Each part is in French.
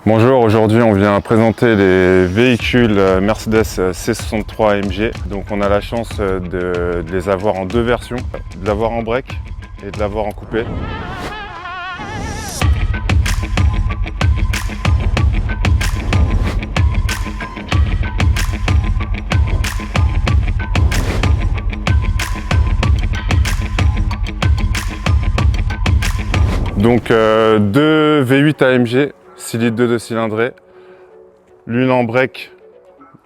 Bonjour, aujourd'hui on vient présenter les véhicules Mercedes C63 AMG. Donc on a la chance de les avoir en deux versions, de l'avoir en break et de l'avoir en coupé. Donc deux V8 AMG, 6 litres de 2 cylindrés, l'une en break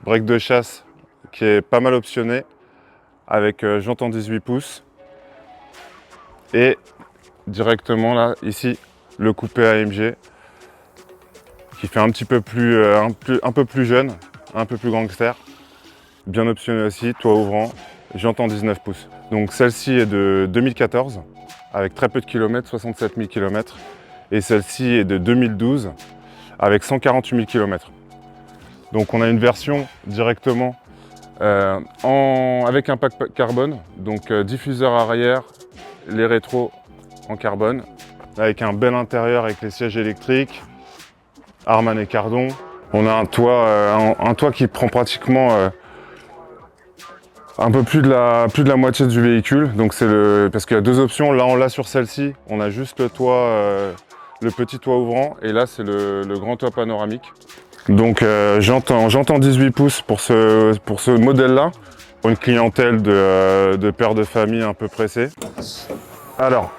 de chasse qui est pas mal optionnée avec jante en 18 pouces et directement là ici le coupé AMG qui fait un petit peu plus un peu plus jeune, un peu plus gangster, bien optionné aussi, toit ouvrant, jante en 19 pouces. Donc celle-ci est de 2014 avec très peu de kilomètres, 67 000 km, et celle-ci est de 2012 avec 148 000 km. Donc on a une version directement avec un pack carbone, donc diffuseur arrière, les rétros en carbone, avec un bel intérieur avec les sièges électriques, Harman et Cardon. On a un toit qui prend pratiquement un peu plus de la moitié du véhicule, donc parce qu'il y a deux options. Là on l'a sur celle-ci, on a juste le toit, le petit toit ouvrant, et là c'est le grand toit panoramique. Donc j'entends 18 pouces pour ce modèle-là, pour une clientèle de pères de famille un peu pressés. Alors,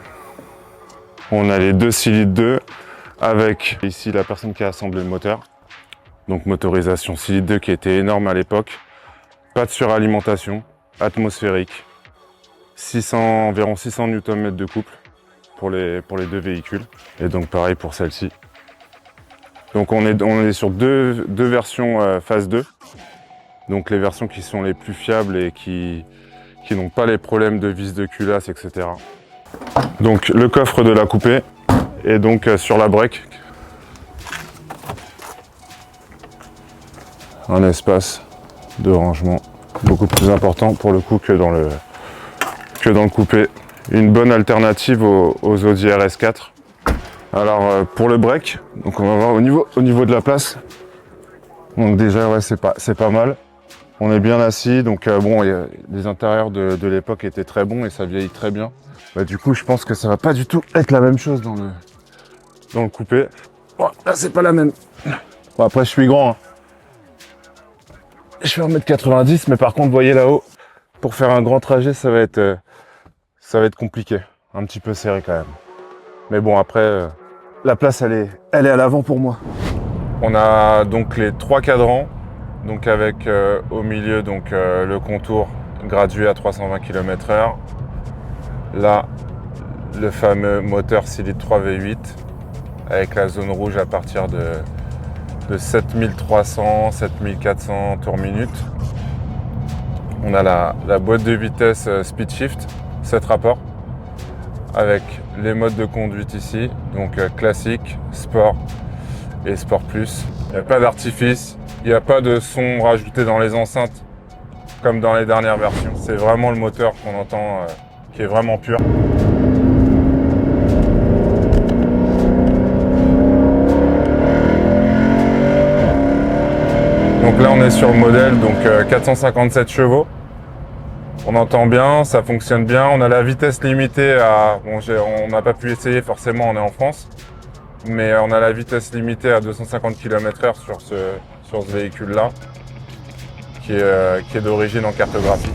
on a les deux 6 litres 2 avec ici la personne qui a assemblé le moteur. Donc motorisation 6 litres 2 qui était énorme à l'époque. Pas de suralimentation, atmosphérique, environ 600 Nm de couple pour les deux véhicules. Et donc pareil pour celle-ci. Donc on est sur deux versions phase 2. Donc les versions qui sont les plus fiables et qui n'ont pas les problèmes de vis de culasse, etc. Donc le coffre de la coupée est donc sur la break. Un espace de rangement beaucoup plus important pour le coup que dans le coupé. Une bonne alternative aux Audi RS4. Alors pour le break, donc on va voir au niveau de la place. Donc déjà ouais, c'est pas mal. On est bien assis, donc bon, les intérieurs de l'époque étaient très bons et ça vieillit très bien. Bah, du coup je pense que ça va pas du tout être la même chose dans le coupé. Bon, là c'est pas la même. Bon, après je suis grand, hein. Je fais 1m90 m, mais par contre, vous voyez là-haut, pour faire un grand trajet, ça va être compliqué. Un petit peu serré quand même. Mais bon, après, la place, elle est à l'avant pour moi. On a donc les trois cadrans, donc avec au milieu donc, le contour gradué à 320 km/h. Là, le fameux moteur 6 litres 3 V8 avec la zone rouge à partir de 7300, 7400 tours minute. On a la boîte de vitesse speed shift, 7 rapports, avec les modes de conduite ici, donc classique, sport et sport plus. Il n'y a pas d'artifice, il n'y a pas de son rajouté dans les enceintes comme dans les dernières versions. C'est vraiment le moteur qu'on entend qui est vraiment pur. Donc là on est sur le modèle, donc 457 chevaux. On entend bien, ça fonctionne bien. On a la vitesse limitée à... Bon, on n'a pas pu essayer forcément, on est en France. Mais on a la vitesse limitée à 250 km/h sur ce véhicule-là, qui est d'origine en cartographie.